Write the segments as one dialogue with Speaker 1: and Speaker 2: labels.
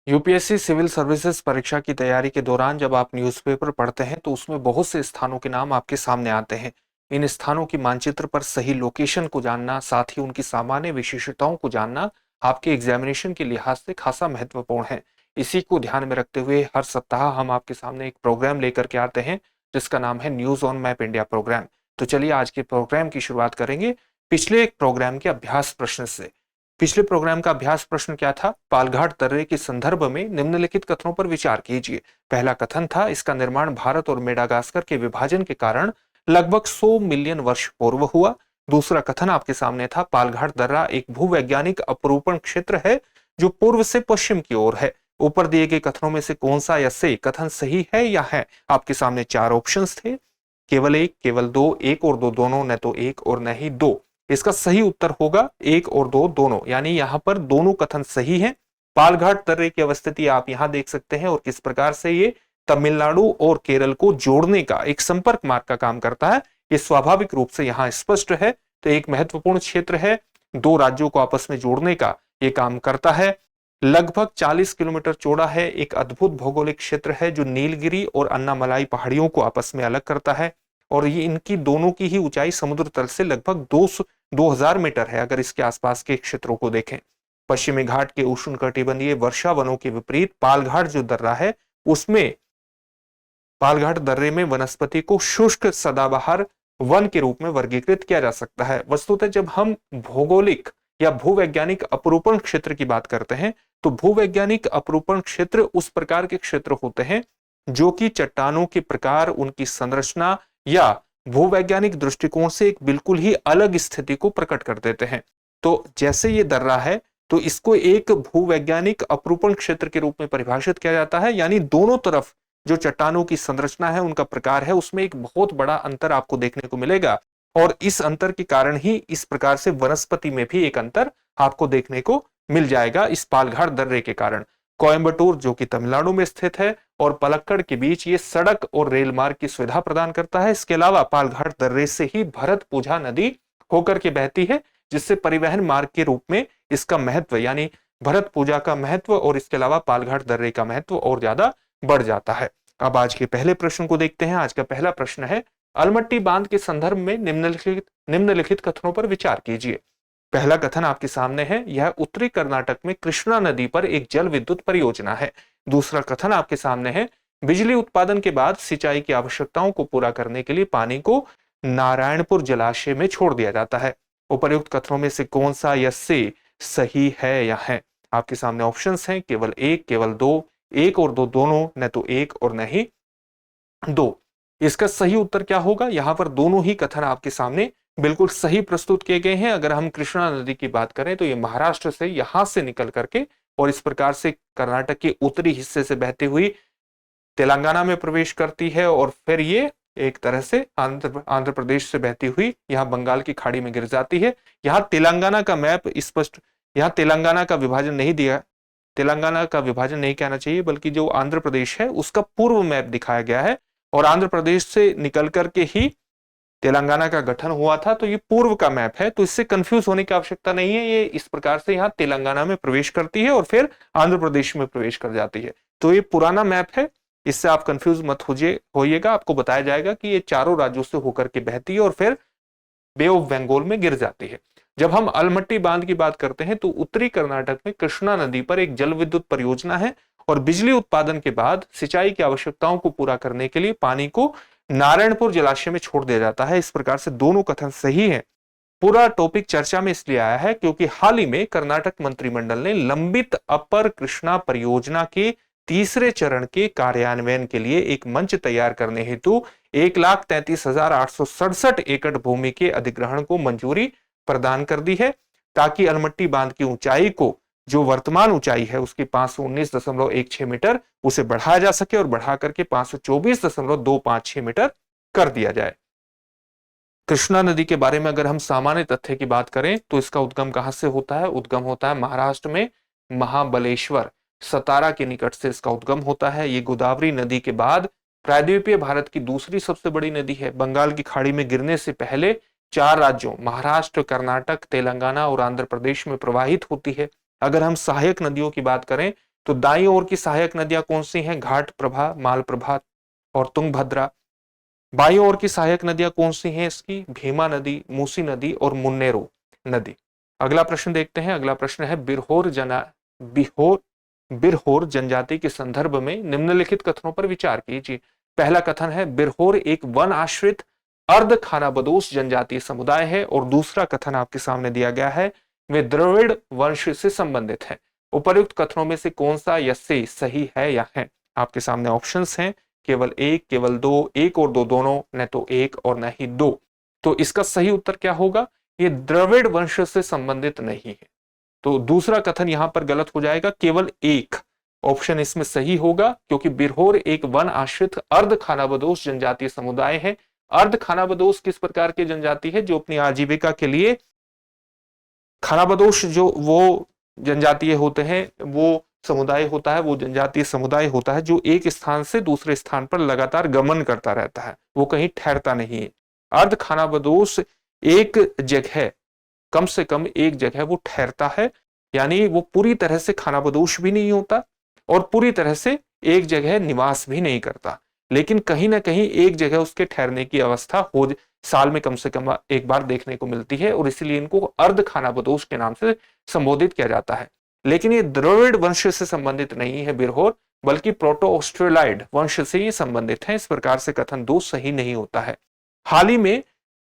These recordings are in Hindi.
Speaker 1: यूपीएससी सिविल सर्विसेज परीक्षा की तैयारी के दौरान जब आप न्यूज़पेपर पढ़ते हैं तो उसमें बहुत से स्थानों के नाम आपके सामने आते हैं। इन स्थानों की मानचित्र पर सही लोकेशन को जानना, साथ ही उनकी सामान्य विशेषताओं को जानना आपके एग्जामिनेशन के लिहाज से खासा महत्वपूर्ण है। इसी को ध्यान में रखते हुए हर सप्ताह हम आपके सामने एक प्रोग्राम लेकर के आते हैं जिसका नाम है news on map India programme. तो चलिए आज के प्रोग्राम की शुरुआत करेंगे पिछले एक प्रोग्राम के अभ्यास प्रश्न से। पिछले प्रोग्राम का अभ्यास प्रश्न क्या था? पालघाट दर्रे के संदर्भ में निम्नलिखित कथनों पर विचार कीजिए। पहला कथन था, इसका निर्माण भारत और मेडागास्कर के विभाजन के कारण लगभग 100 मिलियन वर्ष पूर्व हुआ। दूसरा कथन आपके सामने था, पालघाट दर्रा एक भूवैज्ञानिक अपरूपण क्षेत्र है जो पूर्व से पश्चिम की ओर है। ऊपर दिए गए कथनों में से कौन सा या से कथन सही है या है? आपके सामने चार ऑप्शंस थे, केवल एक, केवल दो, एक और दो दोनों, न तो एक और न ही दो। इसका सही उत्तर होगा एक और दो दोनों, यानी यहां पर दोनों कथन सही हैं। पालघाट दर्रे की अवस्थिति आप यहां देख सकते हैं और किस प्रकार से ये तमिलनाडु और केरल को जोड़ने का एक संपर्क मार्ग का काम करता है, ये स्वाभाविक रूप से यहां स्पष्ट है। तो एक महत्वपूर्ण क्षेत्र है, दो राज्यों को आपस में जोड़ने का ये काम करता है। लगभग 40 किलोमीटर चौड़ा है, एक अद्भुत भौगोलिक क्षेत्र है जो नीलगिरी और अन्नामलाई पहाड़ियों को आपस में अलग करता है। और ये इनकी दोनों की ही ऊंचाई समुद्र तल से लगभग 2000 मीटर है अगर इसके आसपास के क्षेत्रों को देखें। पश्चिमी घाट के उष्णकटिबंधीय वर्षा वनों के विपरीत पालघाट जो दर्रा है उसमें पालघाट दर्रे में वनस्पति को शुष्क सदाबहार वन के रूप में वर्गीकृत किया जा सकता है। वस्तुतः जब हम भौगोलिक या भूवैज्ञानिक अपरूपण क्षेत्र की बात करते हैं तो भूवैज्ञानिक अपरूपण क्षेत्र उस प्रकार के क्षेत्र होते हैं जो कि चट्टानों के प्रकार, उनकी संरचना या भूवैज्ञानिक दृष्टिकोण से एक बिल्कुल ही अलग स्थिति को प्रकट कर देते हैं। तो जैसे ये दर्रा है तो इसको एक भूवैज्ञानिक अपरूपण क्षेत्र के रूप में परिभाषित किया जाता है, यानी दोनों तरफ जो चट्टानों की संरचना है, उनका प्रकार है, उसमें एक बहुत बड़ा अंतर आपको देखने को मिलेगा। और इस अंतर के कारण ही इस प्रकार से वनस्पति में भी एक अंतर आपको देखने को मिल जाएगा इस पालघाट दर्रे के कारण। कोयम्बटूर जो कि तमिलनाडु में स्थित है और पलक्कड़ के बीच ये सड़क और रेल मार्ग की सुविधा प्रदान करता है। इसके अलावा पालघाट दर्रे से ही भरतपुझा नदी होकर के बहती है, जिससे परिवहन मार्ग के रूप में इसका महत्व, यानी भरतपुझा का महत्व और इसके अलावा पालघाट दर्रे का महत्व और ज्यादा बढ़ जाता है। अब आज के पहले प्रश्न को देखते हैं। आज का पहला प्रश्न है, अलमट्टी बांध के संदर्भ में निम्नलिखित कथनों पर विचार कीजिए। पहला कथन आपके सामने है, यह उत्तरी कर्नाटक में कृष्णा नदी पर एक जल विद्युत परियोजना है। दूसरा कथन आपके सामने है, बिजली उत्पादन के बाद सिंचाई की आवश्यकताओं को पूरा करने के लिए पानी को नारायणपुर जलाशय में छोड़ दिया जाता है। उपर्युक्त कथनों में से कौन सा या से सही है या है? आपके सामने ऑप्शंस हैं, केवल एक, केवल दो, एक और दो दोनों, न तो एक और न ही दो। इसका सही उत्तर क्या होगा? यहां पर दोनों ही कथन आपके सामने बिल्कुल सही प्रस्तुत किए गए हैं। अगर हम कृष्णा नदी की बात करें तो ये महाराष्ट्र से यहां से निकल करके और इस प्रकार से कर्नाटक के उत्तरी हिस्से से बहती हुई तेलंगाना में प्रवेश करती है और फिर ये एक तरह से आंध्र प्रदेश से बहती हुई यहाँ बंगाल की खाड़ी में गिर जाती है। यहाँ तेलंगाना का मैप स्पष्ट, यहाँ तेलंगाना का विभाजन नहीं दिया, तेलंगाना का विभाजन नहीं कहना चाहिए बल्कि जो आंध्र प्रदेश है उसका पूर्व मैप दिखाया गया है और आंध्र प्रदेश से निकल करके ही तेलंगाना का गठन हुआ था। तो ये पूर्व का मैप है, तो इससे कंफ्यूज होने की आवश्यकता नहीं है। ये इस प्रकार से यहाँ तेलंगाना में प्रवेश करती है और फिर आंध्र प्रदेश में प्रवेश कर जाती है। तो ये पुराना मैप है, इससे आप कंफ्यूज मत होइएगा। आपको बताया जाएगा कि ये चारों राज्यों से होकर के बहती है और फिर बे ऑफ बंगाल में गिर जाती है। जब हम अलमट्टी बांध की बात करते हैं तो उत्तरी कर्नाटक में कृष्णा नदी पर एक जल विद्युत परियोजना है और बिजली उत्पादन के बाद सिंचाई की आवश्यकताओं को पूरा करने के लिए पानी को नारायणपुर जलाशय में छोड़ दिया जाता है। इस प्रकार से दोनों कथन सही है। पूरा टॉपिक चर्चा में इसलिए आया है क्योंकि हाल ही में कर्नाटक मंत्रिमंडल ने लंबित अपर कृष्णा परियोजना के तीसरे चरण के कार्यान्वयन के लिए एक मंच तैयार करने हेतु 1,33,867 एकड़ भूमि के अधिग्रहण को मंजूरी प्रदान कर दी है, ताकि अलमट्टी बांध की ऊंचाई को, जो वर्तमान ऊंचाई है उसकी 519.16 मीटर, उसे बढ़ाया जा सके और बढ़ा करके 524.256 मीटर कर दिया जाए। कृष्णा नदी के बारे में अगर हम सामान्य तथ्य की बात करें तो इसका उद्गम कहां से होता है? उद्गम होता है महाराष्ट्र में महाबलेश्वर, सतारा के निकट से इसका उद्गम होता है। ये गोदावरी नदी के बाद प्रायद्वीपीय भारत की दूसरी सबसे बड़ी नदी है। बंगाल की खाड़ी में गिरने से पहले चार राज्यों महाराष्ट्र, कर्नाटक, तेलंगाना और आंध्र प्रदेश में प्रवाहित होती है। अगर हम सहायक नदियों की बात करें तो दाईं ओर की सहायक नदियां कौन सी हैं? घाट प्रभा, मालप्रभा और तुंगभद्रा। बाईं ओर की सहायक नदियां कौन सी हैं इसकी? भीमा नदी, मूसी नदी और मुन्नेरो नदी। अगला प्रश्न देखते हैं। अगला प्रश्न है बिरहोर बिरहोर जनजाति के संदर्भ में निम्नलिखित कथनों पर विचार कीजिए। पहला कथन है बिरहोर एक वन आश्रित अर्ध खानाबदोश जनजातीय समुदाय है, और दूसरा कथन आपके सामने दिया गया है वे द्रविड़ वंश से संबंधित है। उपर्युक्त कथनों में से कौन सा यसे सही है या है? आपके सामने ऑप्शंस हैं, केवल एक, केवल दो, एक और दो दोनों, न तो एक और न ही दो। तो इसका सही उत्तर क्या होगा? ये द्रविड़ वंश से संबंधित नहीं है। तो दूसरा कथन यहां पर गलत हो जाएगा, केवल एक ऑप्शन इसमें सही होगा, क्योंकि बिरहोर एक वन आश्रित अर्ध खानाबदोश जनजातीय समुदाय है। अर्ध खानाबदोश किस प्रकार की जनजाति है? जो अपनी आजीविका के लिए खानाबदोश जो वो जनजातीय होते हैं, वो समुदाय होता है, वो जनजातीय समुदाय होता है जो एक स्थान से दूसरे स्थान पर लगातार गमन करता रहता है, वो कहीं ठहरता नहीं है। अर्ध खानाबदोश एक जगह, कम से कम एक जगह वो ठहरता है, यानी वो पूरी तरह से खानाबदोश भी नहीं होता और पूरी तरह से एक जगह निवास भी नहीं करता, लेकिन कहीं ना कहीं एक जगह उसके ठहरने की अवस्था हो साल में कम से कम एक बार देखने को मिलती है, और इसलिए इनको अर्ध खानाबदोश के नाम से संबोधित किया जाता है। लेकिन ये द्रविड़ वंश से संबंधित नहीं है बिरहोर, बल्कि प्रोटो ऑस्ट्रेलाइड वंश से ये संबंधित है। इस प्रकार से कथन दो सही नहीं होता है। हाल ही में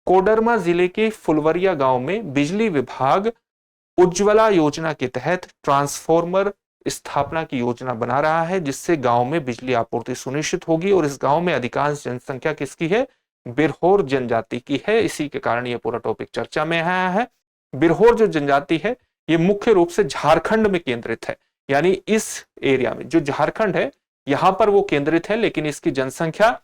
Speaker 1: कोडरमा जिले के फुलवरिया गांव में बिजली विभाग उज्ज्वला योजना के तहत ट्रांसफॉर्मर स्थापना की योजना बना रहा है, जिससे गांव में बिजली आपूर्ति सुनिश्चित होगी, और इस गांव में अधिकांश जनसंख्या किसकी है? बिरहोर जनजाति की है। इसी के कारण यह पूरा टॉपिक चर्चा में आया है। बिरहोर जो जनजाति है ये मुख्य रूप से झारखंड में केंद्रित है, यानी इस एरिया में जो झारखंड है यहां पर वो केंद्रित है, लेकिन इसकी जनसंख्या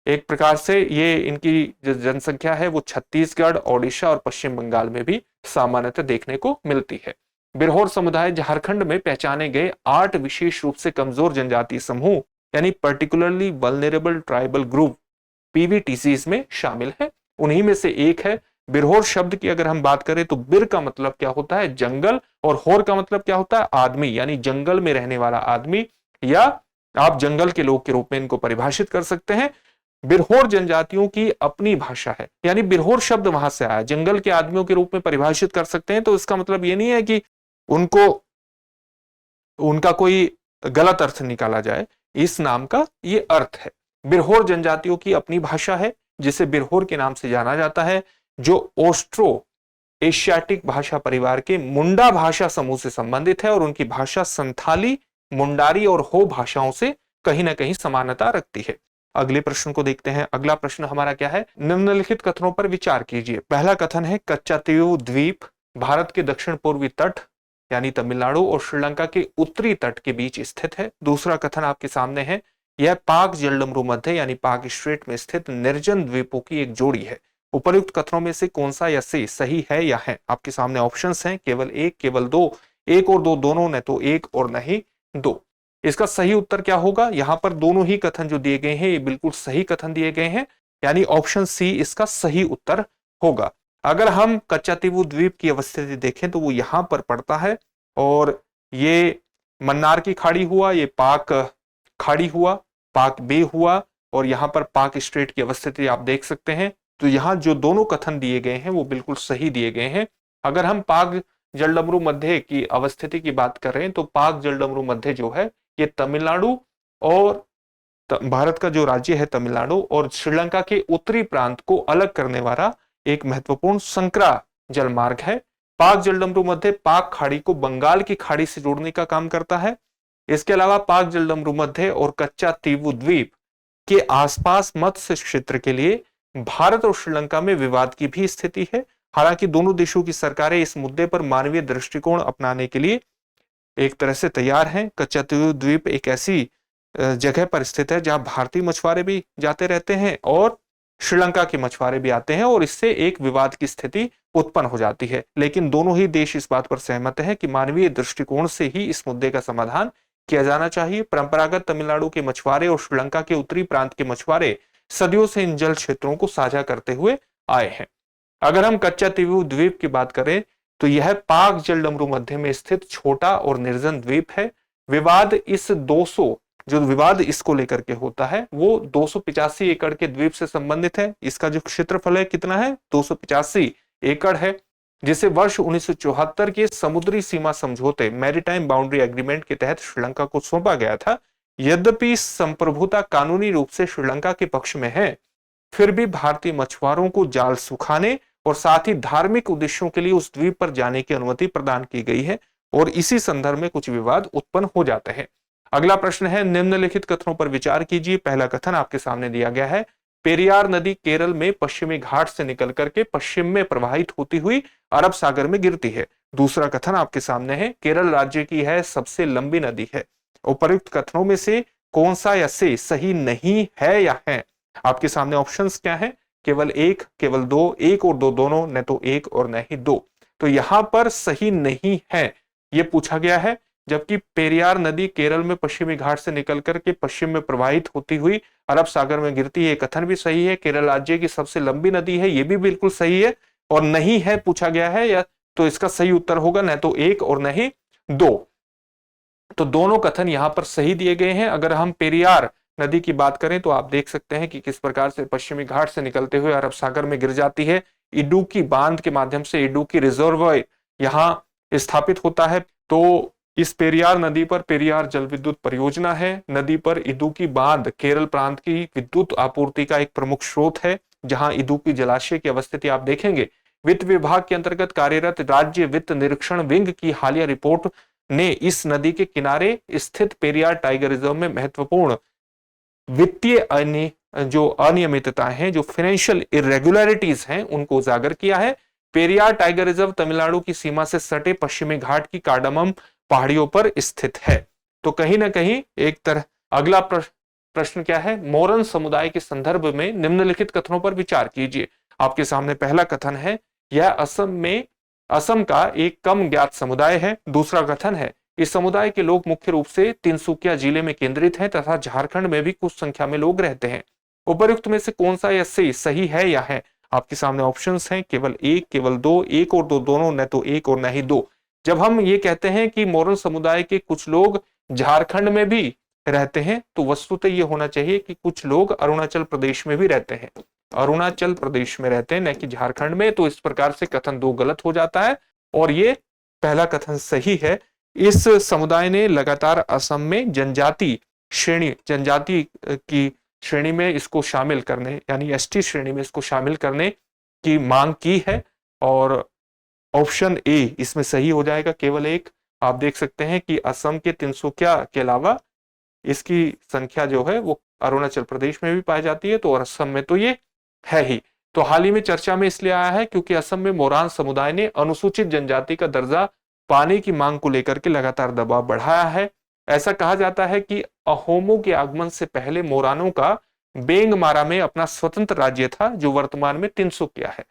Speaker 1: एक प्रकार से ये इनकी जो जनसंख्या है वो छत्तीसगढ़, ओडिशा और पश्चिम बंगाल में भी सामान्यतः देखने को मिलती है। बिरहोर समुदाय झारखंड में पहचाने गए 8 विशेष रूप से कमजोर जनजातीय समूह, यानी पर्टिकुलरली वल्नरेबल ट्राइबल ग्रुप, पीवीटीसीज में शामिल है। उन्हीं में से एक है बिरहोर। शब्द की अगर हम बात करें तो बिर का मतलब क्या होता है? जंगल, और होर का मतलब क्या होता है? आदमी, यानी जंगल में रहने वाला आदमी, या आप जंगल के लोग के रूप में इनको परिभाषित कर सकते हैं। बिरहोर जनजातियों की अपनी भाषा है, यानी बिरहोर शब्द वहां से आया, जंगल के आदमियों के रूप में परिभाषित कर सकते हैं। तो इसका मतलब ये नहीं है कि उनको उनका कोई गलत अर्थ निकाला जाए, इस नाम का ये अर्थ है। बिरहोर जनजातियों की अपनी भाषा है जिसे बिरहोर के नाम से जाना जाता है, जो ऑस्ट्रो एशियाटिक भाषा परिवार के मुंडा भाषा समूह से संबंधित है, और उनकी भाषा संथाली, मुंडारी और हो भाषाओं से कहीं ना कहीं समानता रखती है। अगले प्रश्न को देखते हैं। अगला प्रश्न हमारा क्या है? निम्नलिखित कथनों पर विचार कीजिए। पहला कथन है कच्चातीव द्वीप भारत के दक्षिण पूर्वी तट यानी तमिलनाडु और श्रीलंका के उत्तरी तट के बीच स्थित है। दूसरा कथन आपके सामने है यह पाक जलडमरू मध्य यानी पाक स्ट्रेट में स्थित निर्जन द्वीपों की एक जोड़ी है। उपर्युक्त कथनों में से कौन सा या से सही है या है? आपके सामने ऑप्शंस हैं, केवल एक, केवल दो, एक और दो दोनों, न तो एक और न ही दो। इसका सही उत्तर क्या होगा? यहां पर दोनों ही कथन जो दिए गए हैं ये बिल्कुल सही कथन दिए गए हैं, यानी ऑप्शन सी इसका सही उत्तर होगा। अगर हम कच्चातीव द्वीप की अवस्थिति देखें तो वो यहां पर पड़ता है, और ये मन्नार की खाड़ी हुआ, ये पाक खाड़ी हुआ, पाक बे हुआ, और यहां पर पाक स्ट्रेट की अवस्थिति आप देख सकते हैं। तो यहां जो दोनों कथन दिए गए हैं वो बिल्कुल सही दिए गए हैं। अगर हम पाक जलडमरू मध्य की अवस्थिति की बात कर रहे हैं तो पाक जलडमरू मध्य जो है ये तमिलनाडु और भारत का जो राज्य है तमिलनाडु और श्रीलंका के उत्तरी प्रांत को अलग करने वाला एक महत्वपूर्ण संकरा जलमार्ग है। पाक जलडमरू मध्य पाक खाड़ी को बंगाल की खाड़ी से जोड़ने का काम करता है। इसके अलावा पाक जलडमरू मध्य और कच्चातीव द्वीप के आसपास मत्स्य क्षेत्र के लिए भारत और श्रीलंका में विवाद की भी स्थिति है। हालांकि दोनों देशों की सरकारें इस मुद्दे पर मानवीय दृष्टिकोण अपनाने के लिए एक तरह से तैयार हैं। कच्चातीव द्वीप एक ऐसी जगह पर स्थित है जहां भारतीय मछुआरे भी जाते रहते हैं और श्रीलंका के मछुआरे भी आते हैं, और इससे एक विवाद की स्थिति उत्पन्न हो जाती है। लेकिन दोनों ही देश इस बात पर सहमत हैं कि मानवीय दृष्टिकोण से ही इस मुद्दे का समाधान किया जाना चाहिए। परंपरागत तमिलनाडु के मछुआरे और श्रीलंका के उत्तरी प्रांत के मछुआरे सदियों से इन जल क्षेत्रों को साझा करते हुए आए हैं। अगर हम कच्चातीव द्वीप की बात करें तो यह पाक जलडमरू मध्य में स्थित छोटा और निर्जन द्वीप है विवाद इस 200 जो विवाद इसको लेकर के होता है वो 285 एकड़ के द्वीप से संबंधित है। इसका जो क्षेत्रफल है कितना है, 285 एकड़ है, जिसे वर्ष 1974 के समुद्री सीमा समझौते मैरीटाइम बाउंड्री एग्रीमेंट के तहत श्रीलंका को सौंपा गया था। यद्यपि संप्रभुता कानूनी रूप से श्रीलंका के पक्ष में है, फिर भी भारतीय मछुआरों को जाल सुखाने और साथ ही धार्मिक उद्देश्यों के लिए उस द्वीप पर जाने की अनुमति प्रदान की गई है और इसी संदर्भ में कुछ विवाद उत्पन्न हो जाते हैं। अगला प्रश्न है, निम्नलिखित कथनों पर विचार कीजिए। पहला कथन आपके सामने दिया गया है, पेरियार नदी केरल में पश्चिमी घाट से निकल करके पश्चिम में प्रवाहित होती हुई अरब सागर में गिरती है। दूसरा कथन आपके सामने है, केरल राज्य की है सबसे लंबी नदी है। उपर्युक्त कथनों में से कौन सा या से सही नहीं है या है? आपके सामने ऑप्शंस क्या है, केवल एक, केवल दो, एक और दो दोनों, न तो एक और न ही दो। तो यहां पर सही नहीं है ये पूछा गया है, जबकि पेरियार नदी केरल में पश्चिमी घाट से निकल करके पश्चिम में प्रवाहित होती हुई अरब सागर में गिरती है, कथन भी सही है। केरल राज्य की सबसे लंबी नदी है, ये भी बिल्कुल सही है। और नहीं है पूछा गया है या, तो इसका सही उत्तर होगा न तो एक और न ही दो। तो दोनों कथन यहां पर सही दिए गए हैं। अगर हम पेरियार नदी की बात करें तो आप देख सकते हैं कि किस प्रकार से पश्चिमी घाट से निकलते हुए अरब सागर में गिर जाती है। इडुक्की बांध के माध्यम से इडुक्की रिजर्वॉयर यहां स्थापित होता है। तो इस पेरियार नदी पर पेरियार जल विद्युत परियोजना है। नदी पर इडुक्की बांध केरल प्रांत की विद्युत आपूर्ति का एक प्रमुख स्रोत है। जहां इडुक्की जलाशय की अवस्थिति आप देखेंगे, वित्त विभाग के अंतर्गत कार्यरत राज्य वित्त निरीक्षण विंग की हालिया रिपोर्ट ने इस नदी के किनारे स्थित पेरियार टाइगर रिजर्व में महत्वपूर्ण वित्तीय जो अनियमितताएं हैं, जो फाइनेंशियल इरेगुलरिटीज हैं, उनको उजागर किया है। पेरियार टाइगर रिजर्व तमिलनाडु की सीमा से सटे पश्चिमी घाट की कार्डमम पहाड़ियों पर स्थित है। तो कहीं ना कहीं एक तरह अगला प्रश्न क्या है, मोरन समुदाय के संदर्भ में निम्नलिखित कथनों पर विचार कीजिए। आपके सामने पहला कथन है, यह असम का एक कम ज्ञात समुदाय है। दूसरा कथन है, इस समुदाय के लोग मुख्य रूप से तिनसुकिया जिले में केंद्रित हैं तथा झारखंड में भी कुछ संख्या में लोग रहते हैं। उपर्युक्त में से कौन सा या सही है या है? आपके सामने ऑप्शंस हैं, केवल एक, केवल दो, एक और दो दोनों, न तो एक और न ही दो। जब हम ये कहते हैं कि मोरन समुदाय के कुछ लोग झारखंड में भी रहते हैं, तो वस्तुतः ये होना चाहिए कि कुछ लोग अरुणाचल प्रदेश में भी रहते हैं, अरुणाचल प्रदेश में रहते हैं, न कि झारखंड में। तो इस प्रकार से कथन दो गलत हो जाता है और ये पहला कथन सही है। इस समुदाय ने लगातार असम में जनजाति की श्रेणी में इसको शामिल करने, यानी एसटी श्रेणी में इसको शामिल करने की मांग की है और ऑप्शन ए इसमें सही हो जाएगा, केवल एक। आप देख सकते हैं कि असम के तिनसुकिया के अलावा इसकी संख्या जो है वो अरुणाचल प्रदेश में भी पाई जाती है, तो और असम में तो ये है ही। तो हाल ही में चर्चा में इसलिए आया है क्योंकि असम में मोरान समुदाय ने अनुसूचित जनजाति का दर्जा पाने की मांग को लेकर के लगातार दबाव बढ़ाया है। ऐसा कहा जाता है कि अहोमों के आगमन से पहले मोरानों का बेंगमारा में अपना स्वतंत्र राज्य था, जो वर्तमान में तिनसुकिया है।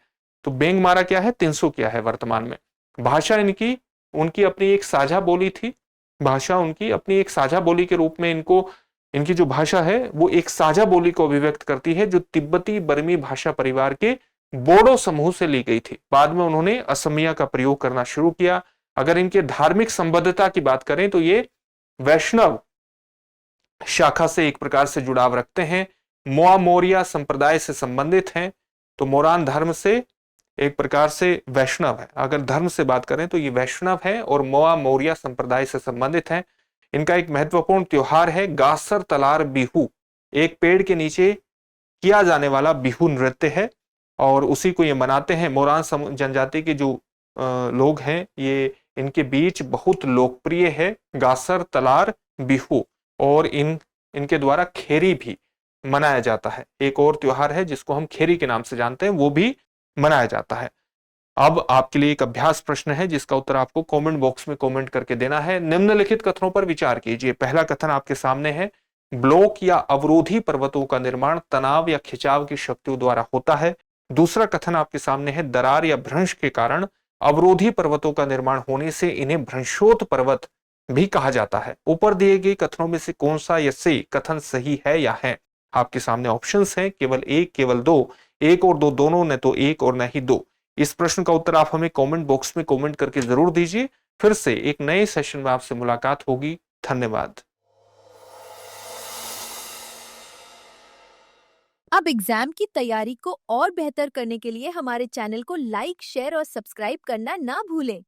Speaker 1: तो बेंगमारा क्या है, तिनसुकिया है वर्तमान में। भाषा उनकी अपनी एक साझा बोली थी। भाषा उनकी अपनी एक साझा बोली के रूप में इनकी जो भाषा है वो एक साझा बोली को अभिव्यक्त करती है, जो तिब्बती बर्मी भाषा परिवार के बोडो समूह से ली गई थी। बाद में उन्होंने असमिया का प्रयोग करना शुरू किया। अगर इनके धार्मिक संबद्धता की बात करें तो ये वैष्णव शाखा से एक प्रकार से जुड़ाव रखते हैं, मोआ मोरिया संप्रदाय से संबंधित हैं। तो मोरान धर्म से एक प्रकार से वैष्णव है। अगर धर्म से बात करें तो ये वैष्णव है और मोआ मोरिया संप्रदाय से संबंधित हैं। इनका एक महत्वपूर्ण त्योहार है गासर तलार बिहू, एक पेड़ के नीचे किया जाने वाला बिहू नृत्य है और उसी को ये मनाते हैं। मोरान जनजाति के जो लोग हैं, ये इनके बीच बहुत लोकप्रिय है गासर तलार बिहू, और इनके द्वारा खेरी भी मनाया जाता है। एक और त्योहार है जिसको हम खेरी के नाम से जानते हैं, वो भी मनाया जाता है। अब आपके लिए एक अभ्यास प्रश्न है जिसका उत्तर आपको कमेंट बॉक्स में कमेंट करके देना है। निम्नलिखित कथनों पर विचार कीजिए। पहला कथन आपके सामने है, ब्लॉक या अवरोधी पर्वतों का निर्माण तनाव या खिंचाव की शक्तियों द्वारा होता है। दूसरा कथन आपके सामने है, दरार या भ्रंश के कारण अवरोधी पर्वतों का निर्माण होने से इन्हें भ्रंशोत पर्वत भी कहा जाता है। ऊपर दिए गए कथनों में से कौन सा या से कथन सही है या है? आपके सामने ऑप्शंस हैं, केवल एक, केवल दो, एक और दो दोनों, न तो एक और न ही दो। इस प्रश्न का उत्तर आप हमें कमेंट बॉक्स में कमेंट करके जरूर दीजिए। फिर से एक नए सेशन में आपसे मुलाकात होगी। धन्यवाद।
Speaker 2: अब एग्जाम की तैयारी को और बेहतर करने के लिए हमारे चैनल को लाइक, शेयर और सब्सक्राइब करना ना भूलें।